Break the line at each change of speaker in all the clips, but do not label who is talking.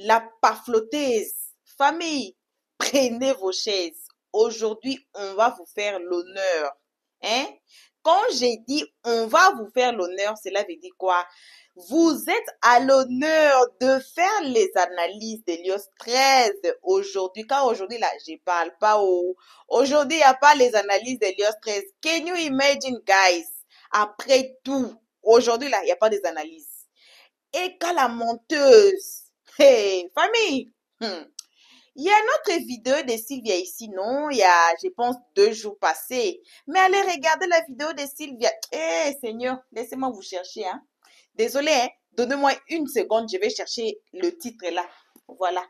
la paflotaise. Famille, prenez vos chaises. Aujourd'hui, on va vous faire l'honneur. Hein? Quand j'ai dit on va vous faire l'honneur, cela veut dire quoi? Vous êtes à l'honneur de faire les analyses d'Hélios 13 aujourd'hui. Car aujourd'hui, là, je parle pas au... Aujourd'hui, il n'y a pas les analyses d'Hélios 13. Can you imagine, guys? Après tout, aujourd'hui, là, il n'y a pas des analyses. Et quand la menteuse, hey, famille, il y a une autre vidéo de Sylvia ici, non? Il y a, je pense, 2 jours passés. Mais allez regarder la vidéo de Sylvia. Eh, Seigneur, laissez-moi vous chercher, hein. Désolé, hein. Donnez-moi une seconde, je vais chercher le titre là. Voilà.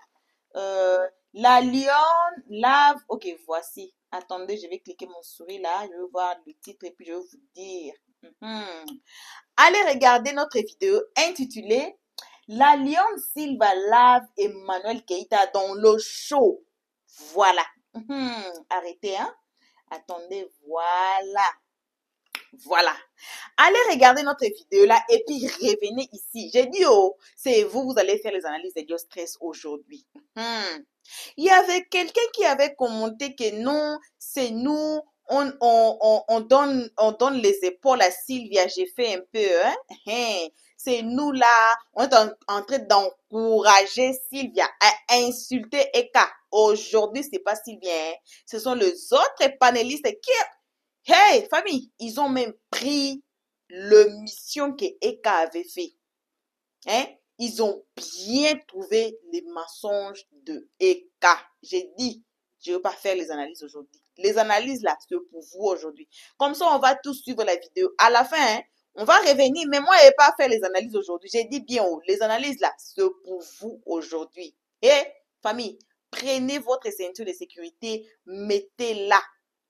La lionne lave. Ok, voici. Attendez, je vais cliquer mon souris là. Je vais voir le titre et puis je vais vous dire. Allez regarder notre vidéo intitulée La lionne Silva lave Emmanuel Keïta dans l'eau chaude. Voilà. Arrêtez, hein. Attendez, voilà. Voilà. Allez regarder notre vidéo là et puis revenez ici. J'ai dit, oh, c'est vous, vous allez faire les analyses d'Hélios 13 aujourd'hui. Il y avait quelqu'un qui avait commenté que non, c'est nous, on donne les épaules à Sylvia. J'ai fait un peu, hein. C'est nous là, on est en train d'encourager Sylvia à insulter Eka. Aujourd'hui, c'est pas Sylvia, hein. Ce sont les autres panélistes qui... Hey, famille, ils ont même pris l'émission que Eka avait fait. Hein? Ils ont bien trouvé les mensonges de Eka. J'ai dit, je ne veux pas faire les analyses aujourd'hui. Les analyses là, c'est pour vous aujourd'hui. Comme ça, on va tous suivre la vidéo. À la fin, hein, on va revenir, mais moi, je ne vais pas faire les analyses aujourd'hui. J'ai dit bien, oh, les analyses là, c'est pour vous aujourd'hui. Et, famille, prenez votre ceinture de sécurité, mettez-la.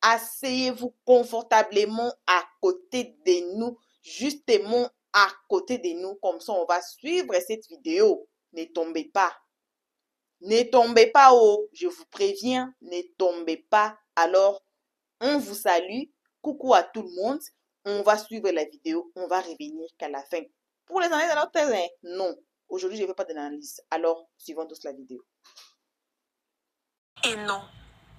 Asseyez-vous confortablement à côté de nous, justement à côté de nous. Comme ça, on va suivre cette vidéo. Ne tombez pas. Ne tombez pas, oh, je vous préviens, ne tombez pas. Alors, on vous salue. Coucou à tout le monde. On va suivre la vidéo. On va revenir qu'à la fin. Pour les analyses de notre terrain, non. Aujourd'hui, je ne veux pas d'analyse. Alors, suivons tous la vidéo.
Et non,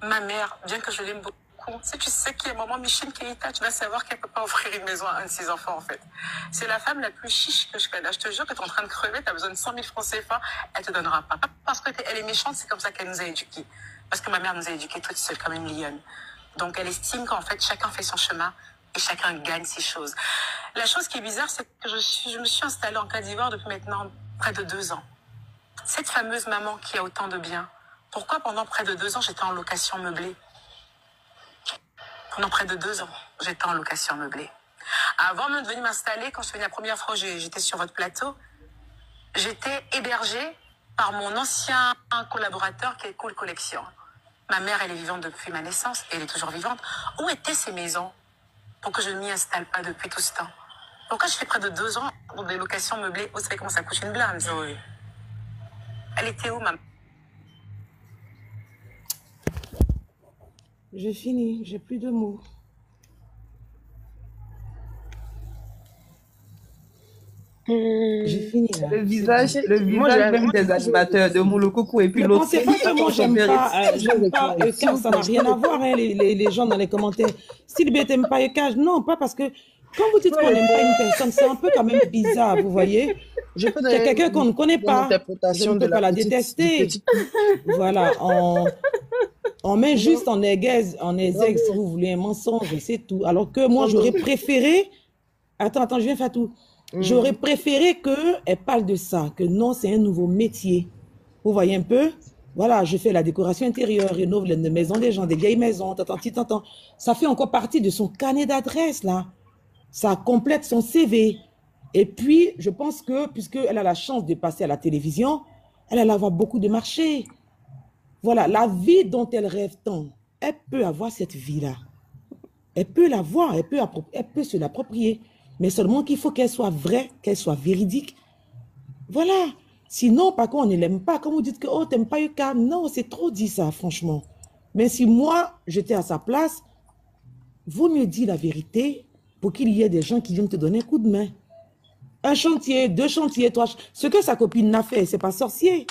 ma mère, bien que je l'aime beaucoup, si tu sais qu'il y a maman Michel Keïta, tu vas savoir qu'elle ne peut pas offrir une maison à un de ses enfants, en fait. C'est la femme la plus chiche que je connais. Je te jure que tu es en train de crever, tu as besoin de 100 000 francs CFA, elle ne te donnera pas. Pas parce qu'elle est méchante, c'est comme ça qu'elle nous a éduqués. Parce que ma mère nous a éduqués toutes seules comme une lionne. Donc elle estime qu'en fait, chacun fait son chemin et chacun gagne ses choses. La chose qui est bizarre, c'est que je me suis installée en Côte d'Ivoire depuis maintenant près de 2 ans. Cette fameuse maman qui a autant de biens, pourquoi pendant près de 2 ans, j'étais en location meublée? Pendant près de 2 ans, j'étais en location meublée. Avant même de venir m'installer, quand je suis venue la première fois, j'étais sur votre plateau, j'étais hébergée par mon ancien collaborateur qui est Cool Collection. Ma mère, elle est vivante depuis ma naissance et elle est toujours vivante. Où étaient ces maisons pour que je ne m'y installe pas depuis tout ce temps? Pourquoi je fais près de 2 ans pour des locations meublées? Vous savez comment ça coûte une blinde? Oui. Elle était où, maman?
J'ai fini, j'ai plus de mots. J'ai fini là.
Le visage même des animateurs de Moulokoko et puis l'autre.
Ne pensez pas que moi j'aime pas Eka, ça n'a rien à voir, hein, les gens dans les commentaires. Sylvia t'aime pas Eka, non, pas parce que quand vous dites qu'on n'aime pas une personne, c'est un peu quand même bizarre, vous voyez. C'est quelqu'un qu'on ne connaît pas, je ne peux pas la détester. Voilà, on met juste en exergue, si vous voulez, un mensonge, c'est tout. Alors que moi, j'aurais préféré... Attends, je viens faire tout. J'aurais préféré qu'elle parle de ça, que non, c'est un nouveau métier. Vous voyez un peu? Voilà, je fais la décoration intérieure, rénove les maisons des gens, des vieilles maisons, tant. Ça fait encore partie de son carnet d'adresse, là. Ça complète son CV. Et puis, je pense que, puisqu'elle a la chance de passer à la télévision, elle allait avoir beaucoup de marchés. Voilà, la vie dont elle rêve tant, elle peut avoir cette vie-là. Elle peut l'avoir, elle peut se l'approprier. Mais seulement qu'il faut qu'elle soit vraie, qu'elle soit véridique. Voilà. Sinon, par contre, on ne l'aime pas. Quand vous dites que, oh, t'aimes pas Eka, non, c'est trop dit ça, franchement. Mais si moi, j'étais à sa place, vaut mieux dire la vérité pour qu'il y ait des gens qui viennent te donner un coup de main. Un chantier, 2 chantiers, 3... Ce que sa copine n'a fait, c'est pas sorcier.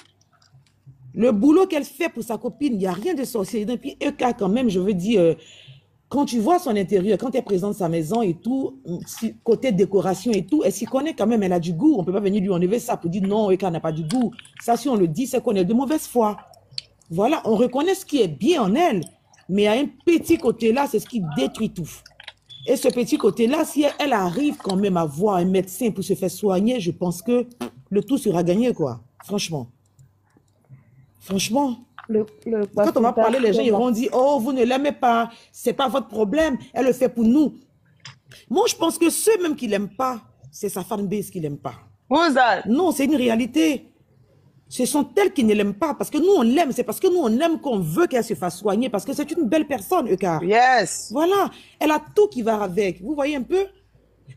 Le boulot qu'elle fait pour sa copine, il n'y a rien de sorcier. Et puis, Eka, quand même, je veux dire, quand tu vois son intérieur, quand elle présente sa maison et tout, côté décoration et tout, elle s'y connaît quand même, elle a du goût. On ne peut pas venir lui enlever ça pour dire non, Eka n'a pas du goût. Ça, si on le dit, c'est qu'on est de mauvaise foi. Voilà, on reconnaît ce qui est bien en elle, mais il y a un petit côté là, c'est ce qui détruit tout. Et ce petit côté-là, si elle arrive quand même à voir un médecin pour se faire soigner, je pense que le tout sera gagné, quoi. Franchement. Franchement. Quand on va parler, les gens iront dire, oh, vous ne l'aimez pas, c'est pas votre problème, elle le fait pour nous. Moi, je pense que ceux même qui l'aiment pas, c'est sa fanbase qui l'aime pas. Non, c'est une réalité. Ce sont elles qui ne l'aiment pas, parce que nous, on l'aime. C'est parce que nous, on aime qu'on veut qu'elle se fasse soigner, parce que c'est une belle personne, Eka.
Yes.
Voilà. Elle a tout qui va avec. Vous voyez un peu?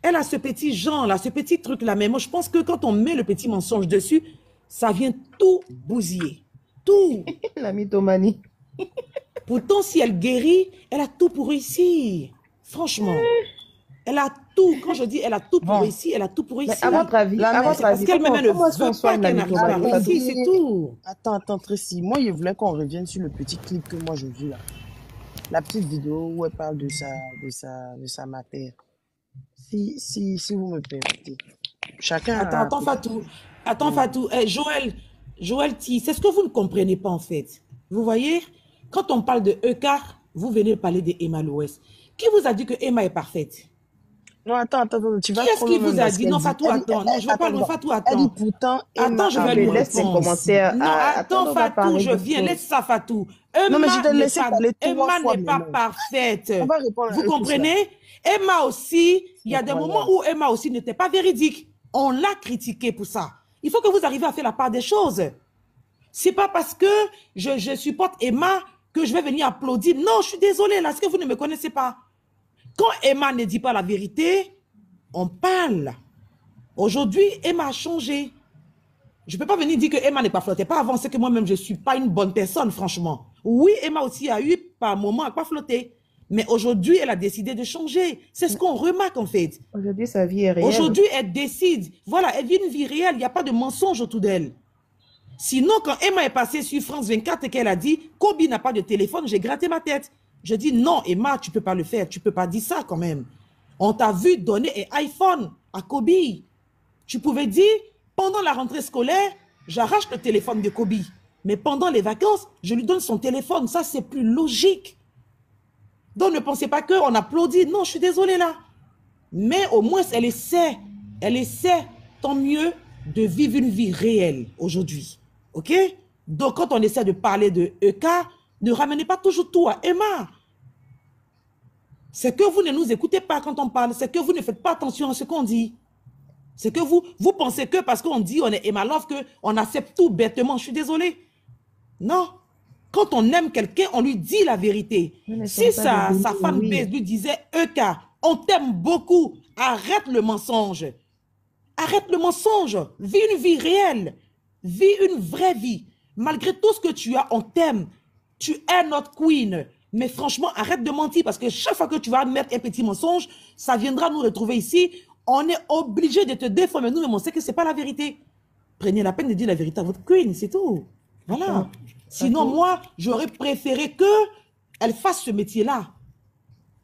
Elle a ce petit genre-là, ce petit truc-là. Mais moi, je pense que quand on met le petit mensonge dessus, ça vient tout bousiller. Tout.
La mythomanie.
Pourtant, si elle guérit, elle a tout pour réussir. Franchement. Elle a tout. Quand je dis elle a tout pour réussir, elle a tout pour réussir.
À votre avis,
parce qu'elle-même, elle ne veut pas qu'elle n'arrive pas à réussir, c'est tout.
Attends, Tracy. Moi, je voulais qu'on revienne sur le petit clip que moi, j'ai vu là. La petite vidéo où elle parle de sa matière. Si vous me permettez. Chacun.
Attends, Fatou. Attends, Fatou. Joël T, c'est ce que vous ne comprenez pas en fait. Vous voyez, quand on parle de Eka, vous venez parler de Emma Loès. Qui vous a dit que Emma est parfaite?
Non, attends, tu vas.
Qui est-ce qui vous a dit? Non, Fatou, attends. Non, je veux pas le Fatou, attends.
Elle dit pourtant.
Attends, je vais lui répondre. Non, attends, Fatou, je viens. Laisse ça, Fatou.
Non, mais je te laisse parler.
Emma n'est pas parfaite. Vous comprenez? Emma aussi, il y a des moments où Emma aussi n'était pas véridique. On l'a critiquée pour ça. Il faut que vous arriviez à faire la part des choses. C'est pas parce que je supporte Emma que je vais venir applaudir. Non, je suis désolée, là, est-ce que vous ne me connaissez pas? Quand Emma ne dit pas la vérité, on parle. Aujourd'hui, Emma a changé. Je ne peux pas venir dire que Emma n'est pas flottée. Pas avant, c'est que moi-même, je ne suis pas une bonne personne, franchement. Oui, Emma aussi a eu, par moment, à pas flotter. Mais aujourd'hui, elle a décidé de changer. C'est ce qu'on remarque, en fait.
Aujourd'hui, sa vie est réelle.
Aujourd'hui, elle décide. Voilà, elle vit une vie réelle. Il n'y a pas de mensonge autour d'elle. Sinon, quand Emma est passée sur France 24 et qu'elle a dit « Kobe n'a pas de téléphone », j'ai gratté ma tête. Je dis « Non, Emma, tu ne peux pas le faire. Tu ne peux pas dire ça quand même. On t'a vu donner un iPhone à Kobe. Tu pouvais dire « Pendant la rentrée scolaire, j'arrache le téléphone de Kobe. Mais pendant les vacances, je lui donne son téléphone. Ça, c'est plus logique. » Donc, ne pensez pas qu'on applaudit. Non, je suis désolée là. Mais au moins, elle essaie, tant mieux, de vivre une vie réelle aujourd'hui. OK? Donc, quand on essaie de parler de Eka, ne ramenez pas toujours tout à Emma. C'est que vous ne nous écoutez pas quand on parle. C'est que vous ne faites pas attention à ce qu'on dit. C'est que vous pensez que parce qu'on dit on est Emma Love, qu'on accepte tout bêtement. Je suis désolée. Non. Quand on aime quelqu'un, on lui dit la vérité. Si sa fanbase lui disait Eka, on t'aime beaucoup, arrête le mensonge. Arrête le mensonge. Vis une vie réelle. Vis une vraie vie. Malgré tout ce que tu as, on t'aime. Tu es notre queen. Mais franchement, arrête de mentir parce que chaque fois que tu vas admettre un petit mensonge, ça viendra nous retrouver ici. On est obligé de te défendre. Mais nous, on sait que ce n'est pas la vérité. Prenez la peine de dire la vérité à votre queen, c'est tout. Voilà. Sinon, moi, j'aurais préféré qu'elle fasse ce métier-là.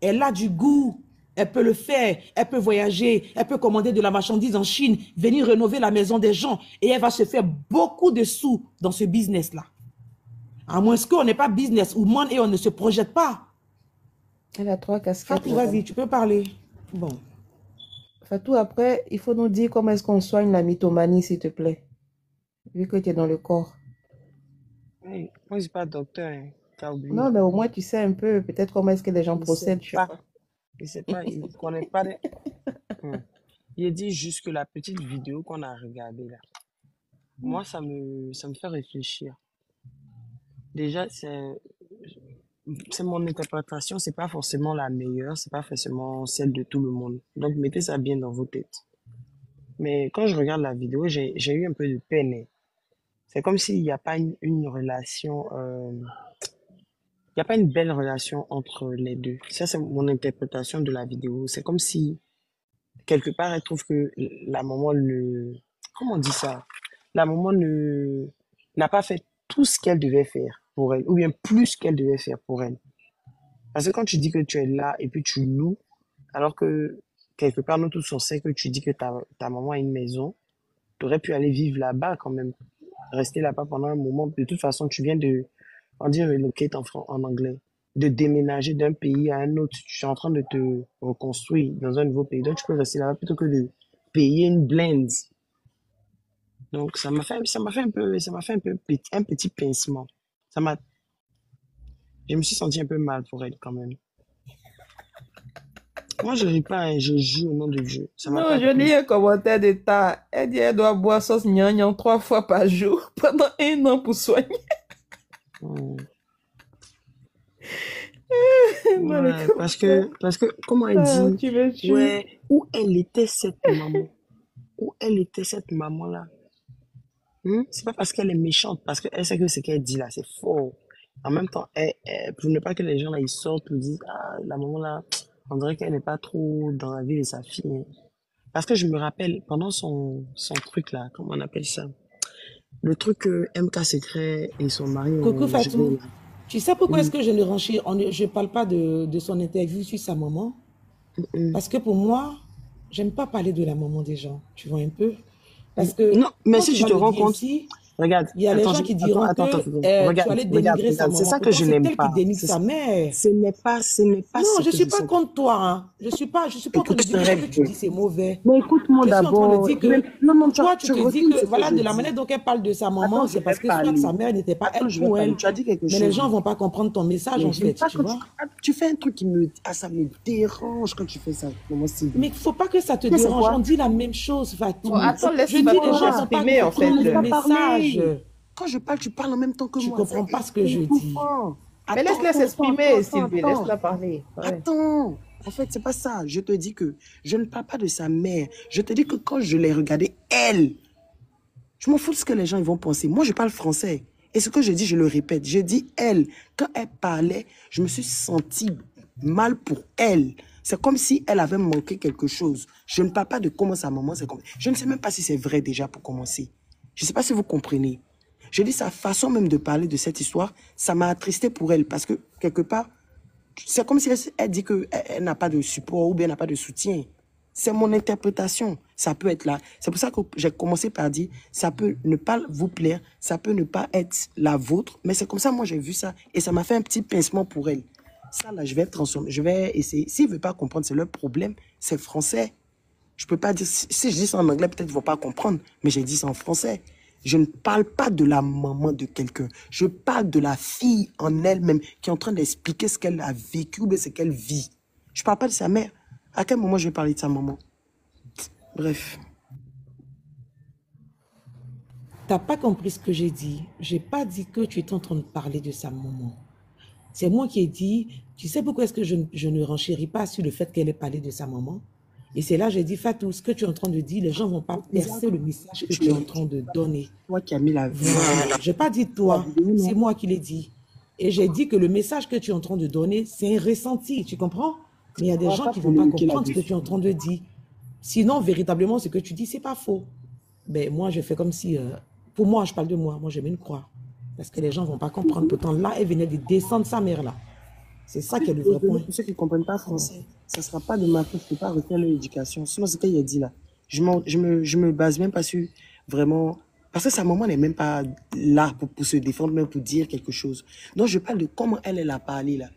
Elle a du goût. Elle peut le faire, elle peut voyager, elle peut commander de la marchandise en Chine, venir rénover la maison des gens et elle va se faire beaucoup de sous dans ce business-là. À moins qu'on n'est pas businesswoman et on ne se projette pas.
Elle a 3 casquettes.
Fatou, vas-y, tu peux parler. Bon.
Fatou, après, il faut nous dire comment est-ce qu'on soigne la mythomanie, s'il te plaît. Vu que tu es dans le corps.
Hey, moi, je ne suis pas docteur. Hein. T'as oublié.
Non, mais au moins, tu sais un peu peut-être comment est-ce que les gens procèdent. Je
sais pas, il ne connaît pas. Il dit juste que la petite vidéo qu'on a regardée là, moi, ça me fait réfléchir. Déjà, c'est mon interprétation, c'est pas forcément la meilleure, c'est pas forcément celle de tout le monde. Donc, mettez ça bien dans vos têtes. Mais quand je regarde la vidéo, j'ai eu un peu de peine. C'est comme s'il n'y a pas une relation... Il n'y a pas une belle relation entre les deux. Ça, c'est mon interprétation de la vidéo. C'est comme si, quelque part, elle trouve que la maman Comment on dit ça? La maman n'a pas fait tout ce qu'elle devait faire pour elle, ou bien plus qu'elle devait faire pour elle. Parce que quand tu dis que tu es là et puis tu loues, alors que quelque part, nous tous on sait que tu dis que ta maman a une maison, tu aurais pu aller vivre là-bas quand même, rester là-bas pendant un moment. De toute façon, tu viens de, on dit relocate en anglais, de déménager d'un pays à un autre. Tu es en train de te reconstruire dans un nouveau pays. Donc, tu peux rester là-bas plutôt que de payer une blinde. Donc, ça m'a fait un petit pincement. Ça m'a, je me suis senti un peu mal pour elle quand même. Moi, je ris pas, hein, je joue au nom de Dieu. Ça m'a
Non,
pas
je lis
plu.
un commentaire de ta. Elle dit qu'elle doit boire sauce gnangnan 3 fois par jour pendant 1 an pour soigner.
Hmm.
Dans les
Ouais,
commentaires.
parce que, comment elle
Ah,
dit,
tu me tues.
ouais, où elle était cette maman? Où elle était cette maman-là? C'est pas parce qu'elle est méchante, parce qu'elle sait que ce qu'elle dit là, c'est faux. En même temps, pour ne pas que les gens là, ils sortent ou disent, ah, la maman là, on dirait qu'elle n'est pas trop dans la vie de sa fille, hein. Parce que je me rappelle, pendant son truc là, comment on appelle ça? Le truc MK Secret et son mari
Coucou
ont géré
Fatou,
là.
tu sais pourquoi est-ce
Oui.
que je ne renchis, je parle pas de son interview sur sa maman?
Mm.
Parce que pour moi, j'aime pas parler de la maman des gens, tu vois un peu. Parce que
Non, mais
quand
si
tu
tu
vas
te
le
rends
dire
compte,
ici,
regarde,
il y a les gens qui diront que tu allais dénigrer sa
regarde, c'est
maman.
ça que
Pourtant,
je
c'est
n'aime
elle qui
pas.
dénigre sa mère.
Ce n'est pas
Non,
ce
je
que
suis
je
pas
sais.
contre toi, hein. Je suis pas en train de
Écoute,
dire que ce que tu
rêve.
dis, c'est mauvais.
Mais écoute-moi
Je suis en train de
d'abord.
dire que
Non, non,
toi, tu
tu
te dis
recules
que,
ce que
voilà,
je
de la
dis.
manière dont elle parle de sa maman,
Attends, je
c'est
vais
parce que soit
parler.
sa mère n'était pas
Attends,
elle
je vais
pour
parler.
elle.
Tu as dit quelque
Mais les
chose.
gens vont pas comprendre ton message,
Mais
en
j'aime
fait,
pas
tu
quand
vois.
tu fais un truc qui me, ça me dérange quand tu fais ça. Comment c'est?
Mais il faut pas que ça te
Mais c'est
dérange.
quoi?
On dit la même chose,
Bon,
Fatou.
attends,
Je dis, les gens vont pas
s'exprimer, en fait.
comprendre le
Laisse-moi
message.
parler. Quand je parle, tu parles en même temps que
Tu
moi.
comprends pas ce que
C'est
je dis.
étouffant.
Mais laisse-la s'exprimer, Sylvie. Laisse-la parler. Ouais.
Attends. En fait, c'est pas ça. Je te dis que je ne parle pas de sa mère. Je te dis que quand je l'ai regardée, elle, je m'en fous de ce que les gens ils vont penser. Moi, je parle français. Et ce que je dis, je le répète. Je dis elle. Quand elle parlait, je me suis sentie mal pour elle. C'est comme si elle avait manqué quelque chose. Je ne parle pas de comment sa maman s'est comme. Je ne sais même pas si c'est vrai déjà pour commencer. Je ne sais pas si vous comprenez. Je dis sa façon même de parler de cette histoire, ça m'a attristé pour elle parce que quelque part, c'est comme si elle dit qu'elle n'a pas de support ou bien n'a pas de soutien. C'est mon interprétation. Ça peut être là. C'est pour ça que j'ai commencé par dire, ça peut ne pas vous plaire, ça peut ne pas être la vôtre, mais c'est comme ça, moi j'ai vu ça et ça m'a fait un petit pincement pour elle. Ça là, je vais transformer, je vais essayer. S'ils ne veulent pas comprendre, c'est leur problème, c'est français. Je peux pas dire, si je dis ça en anglais, peut-être qu'ils vont pas comprendre, mais j'ai dit ça en français. Je ne parle pas de la maman de quelqu'un. Je parle de la fille en elle-même qui est en train d'expliquer ce qu'elle a vécu ou bien ce qu'elle vit. Je parle pas de sa mère. À quel moment je vais parler de sa maman? Bref.
T'as pas compris ce que j'ai dit. J'ai pas dit que tu étais en train de parler de sa maman. C'est moi qui ai dit, tu sais pourquoi est-ce que je ne renchéris pas sur le fait qu'elle ait parlé de sa maman? Et c'est là que j'ai dit, Fatou, ce que tu es en train de dire, les gens ne vont pas percer le message que tu es en train de donner.
Toi qui as mis la vie.
Voilà. Je n'ai pas dit toi, c'est moi qui l'ai dit. Et j'ai dit que le message que tu es en train de donner, c'est un ressenti, tu comprends? Mais il y a des gens qui ne vont pas comprendre ce que tu es en train de dire. Sinon, véritablement, ce que tu dis, ce n'est pas faux. Ben, moi, je fais comme si, pour moi, je parle de moi, je mets une croix. Parce que les gens ne vont pas comprendre. Pourtant, là, elle venait de descendre sa mère, là. C'est ça qui est le vrai point.
Pour ceux qui ne comprennent pas français, ça ne sera pas de ma faute, je ne peux pas refaire l'éducation. Sinon, c'est ce qu'il a dit là. Je me base même pas sur vraiment. Parce que sa maman n'est même pas là pour se défendre, même pour dire quelque chose. Donc, je parle de comment elle a parlé là.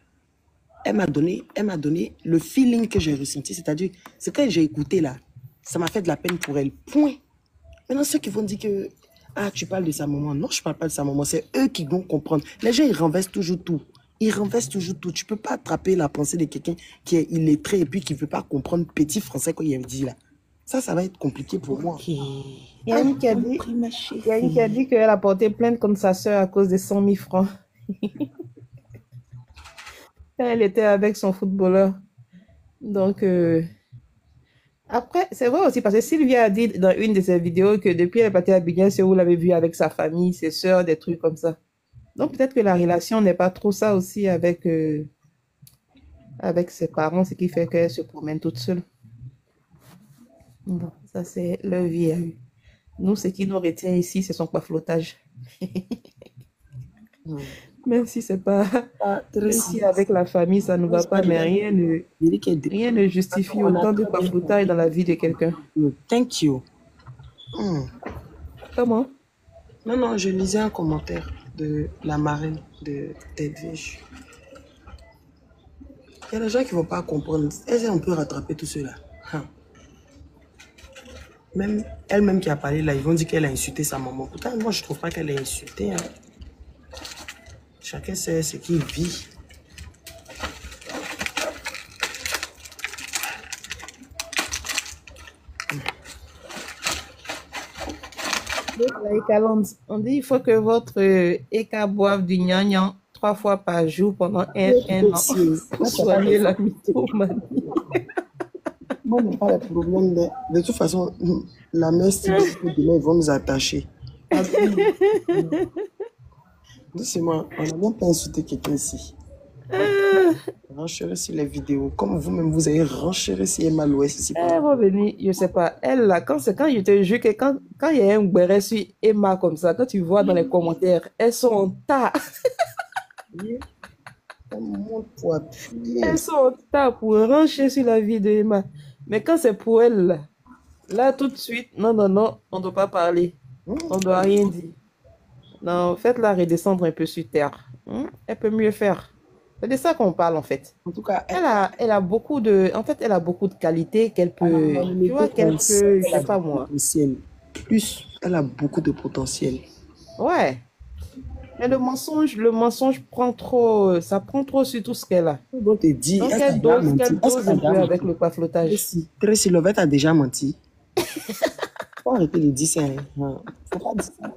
Elle m'a donné le feeling que j'ai ressenti, c'est-à-dire, ce que j'ai écouté là, ça m'a fait de la peine pour elle. Point. Maintenant, ceux qui vont dire que, ah, tu parles de sa maman. Non, je ne parle pas de sa maman, c'est eux qui vont comprendre. Les gens, ils renversent toujours tout. Ils renversent toujours tout. Tu ne peux pas attraper la pensée de quelqu'un qui est illettré et puis qui ne veut pas comprendre petit français qu'il a dit là. Ça va être compliqué pour moi.
Okay.
Il y a une qui a dit qu'elle a porté plainte contre sa soeur à cause des 100 000 francs. Elle était avec son footballeur. Donc, après, c'est vrai aussi, parce que Sylvia a dit dans une de ses vidéos que depuis elle est partie à Abidjan, c'est où vous l'avez vue avec sa famille, ses soeurs, des trucs comme ça. Donc, peut-être que la relation n'est pas trop ça aussi avec ses parents, ce qui fait qu'elle se promène toute seule. Bon, ça, c'est leur vie à eux. Nous, ce qui nous retient ici, c'est son flottage.
Hmm.
Même si c'est pas,
Ah,
même
Tracy,
si avec la famille ça ne va
c'est pas
pas, mais
regarder.
rien
Il dit qu'elle
rien ne justifie
on a
autant de
très bien
bafoutage dans
compris.
la vie de quelqu'un.
Thank you. Hmm.
Comment?
Non, non, je lisais un commentaire de la marraine de Tedvish. Il y a des gens qui ne vont pas comprendre. Est-ce qu'on peut rattraper tout cela? Hein. Même elle-même qui a parlé là, ils vont dire qu'elle a insulté sa maman. Pourtant, moi, je ne trouve pas qu'elle ait insulté. Hein. Chacun sait ce qu'il vit.
On dit il faut que votre Eka boive du gnagnan 3 fois par jour pendant un an pour soigner la mythomanie.
Moi, on n'a pas de problème. De toute façon, la mère style, demain, ils vont nous attacher. Doucement, on n'a même pas insulté quelqu'un ici. Renchérir sur les vidéos. Comme vous-même, vous avez renchéri sur Emma l'Ouest ici.
Elle va venir, je sais pas. Elle, là, quand je te jure que quand il y a un béret sur Emma comme ça, quand tu vois dans les commentaires, elles sont en tas. Elles sont en tas pour rancher sur la vie de Emma. Mais quand c'est pour elle, là, tout de suite, non, non, non, on ne doit pas parler. On ne doit rien dire. Non, faites-la redescendre un peu sur terre. Elle peut mieux faire. C'est de ça qu'on parle, en fait.
En tout cas,
elle a beaucoup de, en fait, elle a beaucoup de qualités qu'elle peut, tu vois, qu'elle peut, je sais pas moi.
Plus, elle a beaucoup de potentiel.
Ouais. Mais le mensonge prend trop, ça prend trop sur tout ce qu'elle a.
Donc,
elle dose un peu avec le paflotage.
Tracy Lovett a déjà menti. Faut arrêter de dire ça. Faut pas dire ça.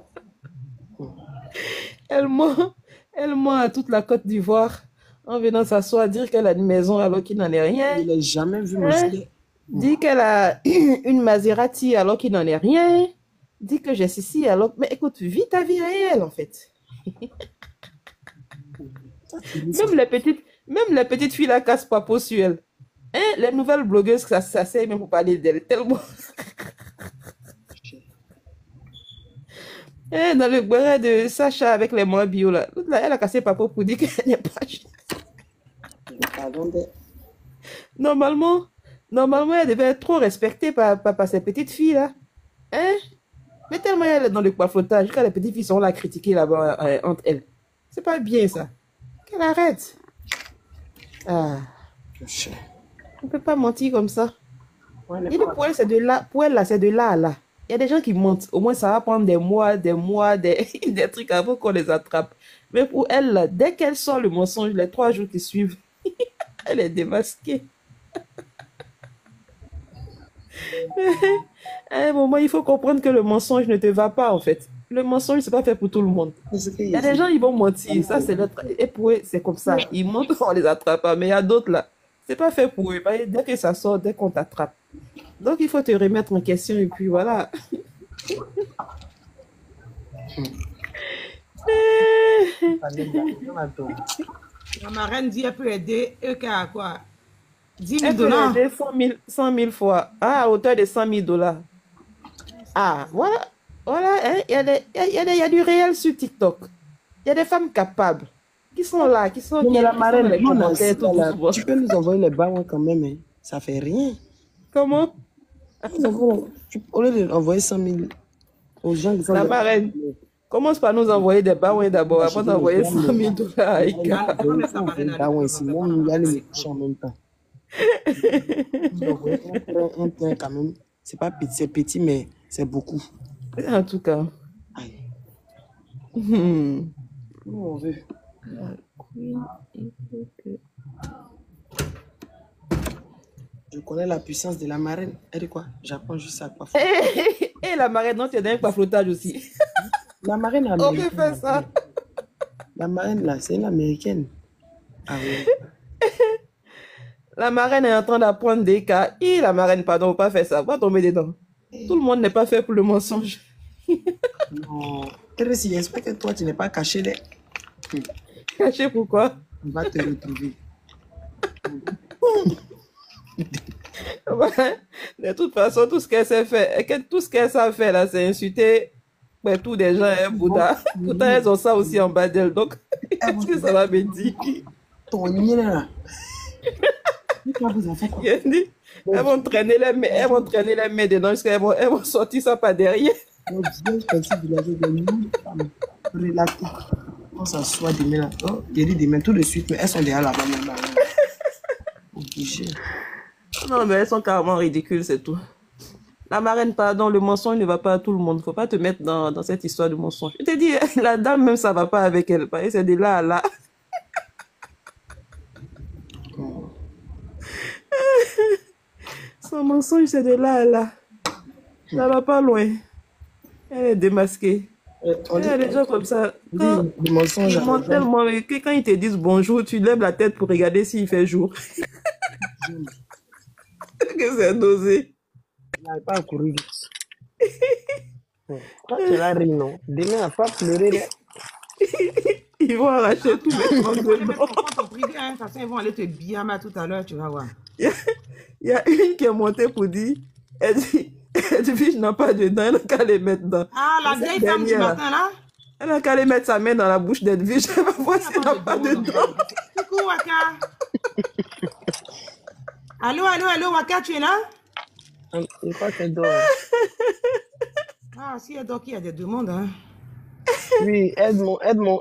Elle ment à toute la Côte d'Ivoire en venant s'asseoir, dire qu'elle a une maison alors qu'il n'en est rien.
Il n'a jamais vu
Dit qu'elle a une Maserati alors qu'il n'en est rien. Dit que j'ai ceci alors... Mais écoute, vis ta vie réelle en fait. Même les petites filles là cassent pas peau sur elle. Hein? Les nouvelles blogueuses, ça sert même pour parler d'elle. Tellement... dans le béret de Sacha avec les mois bio là, elle a cassé papa pour dire qu'elle n'est pas jeune. Normalement, elle devait être trop respectée par ces petites filles là. Hein? Mais tellement elle est dans le coiffetage, quand les petites filles sont là à critiquer là-bas entre elles. C'est pas bien ça. Qu'elle arrête. Ah. On peut pas mentir comme ça. Et pour elle, c'est de là. Pour elle, là, c'est de là à là. Il y a des gens qui mentent. Au moins, ça va prendre des mois, des trucs avant qu'on les attrape. Mais pour elle, là, dès qu'elle sort le mensonge, les 3 jours qui suivent, elle est démasquée. À un moment, il faut comprendre que le mensonge ne te va pas, en fait. Le mensonge, c'est pas fait pour tout le monde. Il y a des gens, ils vont mentir. Ça, c'est notre... Et pour eux, c'est comme ça. Ils mentent, on les attrape pas. Mais il y a d'autres, là. C'est pas fait pour eux. Dès que ça sort, dès qu'on t'attrape. Donc, il faut te remettre en question et puis voilà.
La marraine dit qu'elle peut aider EK à quoi? 10 000
Elle peut
dollars.
aider 100 000 fois. Ah, à hauteur de 100 000 dollars. Ah, voilà. Voilà, hein. Il y a du réel sur TikTok. Il y a des femmes capables qui sont là, qui sont
mais la marraine,
les commentaires, tout
tu peux nous envoyer les bas quand même, hein. Ça fait rien.
Comment?
Au lieu d'envoyer 100 000 aux gens qui sont...
La marraine, commence par nous envoyer des baouins d'abord, avant d'envoyer 100 000 dollars à Ika.
Sinon, il y a les coucher en même temps. Un train quand même, c'est pas petit, c'est petit, mais c'est beaucoup.
En tout cas.
Aïe.
Nous,
on veut. Je connais la puissance de la marraine. Elle dit quoi? J'apprends juste ça.
Et la marraine, non, tu es dans un coifflotage aussi.
La marraine
américaine. On peut faire ça.
La marraine, là, c'est une américaine. Ah oui.
La marraine est en train d'apprendre des cas. Et la marraine, pardon, pas faire ça. Va tomber dedans. Tout le monde n'est pas fait pour le mensonge.
Non. Tracy, j'espère que toi, tu n'es pas caché là.
Caché pourquoi?
On va te retrouver.
De toute façon, tout ce qu'elle sait faire, tout ce qu'elle sait faire là, c'est insulter partout des gens, hein, Bouddha. Pourtant, elles ont ça aussi en bas d'elles. Donc, est-ce que ça va me dire?
Ton nid là. Vous en faites quoi?
Elles vont traîner les mains, dedans jusqu'à elles vont sortir ça par derrière.
On vient comme si vous avez des nuits femmes relatées. On s'assoit demain là. Oh, il dit demain tout de suite, mais elles sont déjà là-bas maintenant. Obligé.
Non, mais elles sont carrément ridicules, c'est tout. La marraine, pardon, le mensonge ne va pas à tout le monde. Faut pas te mettre dans cette histoire de mensonge. Je te dis, la dame même, ça va pas avec elle. C'est de là à là. Son mensonge, c'est de là à là. Ça va pas loin. Elle est démasquée. Il y a des gens comme ça. Quand ils mentent tellement que quand ils te disent bonjour, tu lèves la tête pour regarder s'il fait jour. Que c'est dosé.
Il n'arrive pas à courir vite. Quand tu la ris, non? Demain, elle va pas pleurer.
Ils vont arracher tous les trucs dedans.
Ils vont aller te biama tout à l'heure, tu vas voir.
Il y a une qui est montée pour dire, elle dit, je n'ai pas dedans, elle n'a qu'à les mettre dedans.
Ah, la vieille femme du matin, là?
Elle n'a qu'à les mettre sa main dans la bouche d'Edwige, elle va voir si elle n'a pas dedans.
Coucou, Waka. Allô, Waka, tu es là?
Je crois qu'elle dort.
Ah, si elle dort, il y a des demandes, hein.
Oui, aide-moi.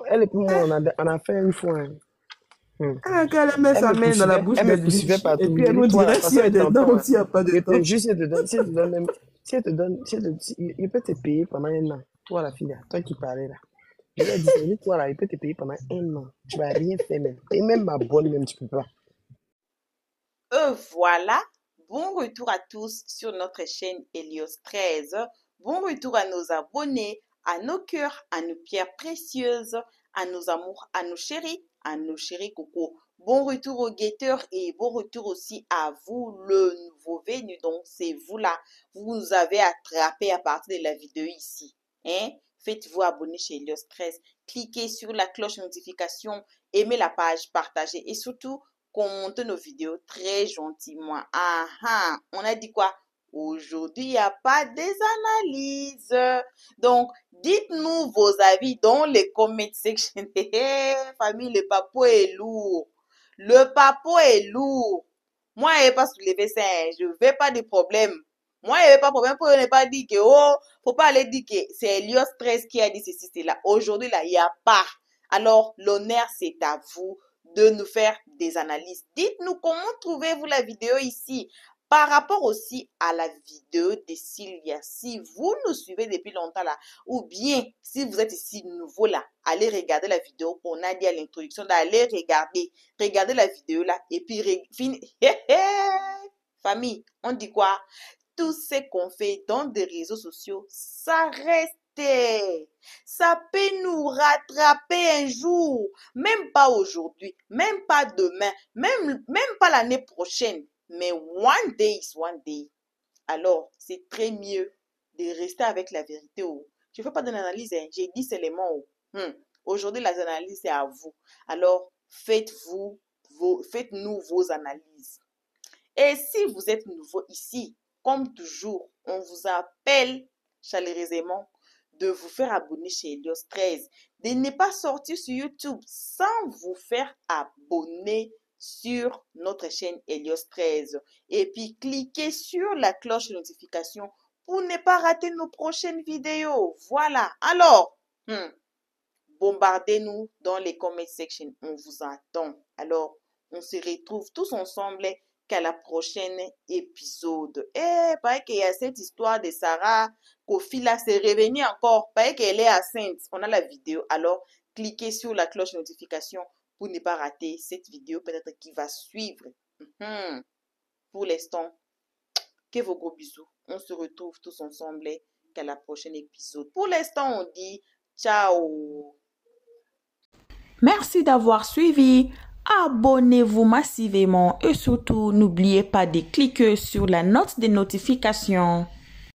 Elle et moi, on a fait une fois.
Elle n'a qu'à mettre sa main dans la bouche d'Edwige. Et puis elle nous dirait si elle est dedans ou s'il n'y a pas de temps.
Juste, si elle te donne, il peut te payer pendant un an. Toi, la fille, là, toi qui parlais là. Je lui ai dit, toi là, il peut te payer pendant un an. Tu vas rien faire même. Et même ma bonne, même, tu peux pas.
Voilà. Bon retour à tous sur notre chaîne Helios 13. Bon retour à nos abonnés, à nos cœurs, à nos pierres précieuses, à nos amours, à nos chéris coco. Bon retour aux guetteurs et bon retour aussi à vous, le nouveau venu. Donc, c'est vous là. Vous nous avez attrapé à partir de la vidéo ici. Hein? Faites-vous abonner chez Helios 13. Cliquez sur la cloche notification, aimez la page, partagez et surtout, commentez nos vidéos très gentiment. On a dit quoi? Aujourd'hui, il n'y a pas des analyses. Donc, dites-nous vos avis dans les comment section. Famille, le papo est lourd. Le papo est lourd. Moi, je ne vais pas soulever ça. Je ne veux pas de problème. Moi, il n'y avait pas de problème pour ne pas dire que, faut pas aller dire que c'est Helios 13 qui a dit ceci, c'est là. Aujourd'hui, là, il n'y a pas. Alors, l'honneur, c'est à vous de nous faire des analyses. Dites-nous comment trouvez-vous la vidéo ici par rapport aussi à la vidéo de Sylvia. Si vous nous suivez depuis longtemps là, ou bien si vous êtes ici nouveau là, allez regarder la vidéo qu'on a dit à l'introduction, d'aller regarder la vidéo là, et puis famille, on dit quoi? Tout ce qu'on fait dans des réseaux sociaux, ça reste. Ça peut nous rattraper un jour, même pas aujourd'hui, même pas demain, même pas l'année prochaine, mais one day is one day. Alors, c'est très mieux de rester avec la vérité. Je ne fais pas d'analyse, hein. J'ai dit seulement. Aujourd'hui, les analyses, c'est à vous. Alors, faites-nous vos analyses. Et si vous êtes nouveau ici, comme toujours, on vous appelle chaleureusement de vous faire abonner chez Helios 13, de ne pas sortir sur YouTube sans vous faire abonner sur notre chaîne Helios 13. Et puis, cliquez sur la cloche de notification pour ne pas rater nos prochaines vidéos. Voilà. Alors, bombardez-nous dans les comment section. On vous attend. Alors, on se retrouve tous ensemble qu'à la prochaine épisode. Pareil qu'il y a cette histoire de Sarah Kofi là, c'est revenu encore. Pareil qu'elle est enceinte. On a la vidéo. Alors, cliquez sur la cloche de notification pour ne pas rater cette vidéo peut-être qui va suivre. Pour l'instant, que vos gros bisous. On se retrouve tous ensemble qu'à la prochaine épisode. Pour l'instant, on dit ciao.
Merci d'avoir suivi. Abonnez-vous massivement et surtout n'oubliez pas de cliquer sur la note de notification.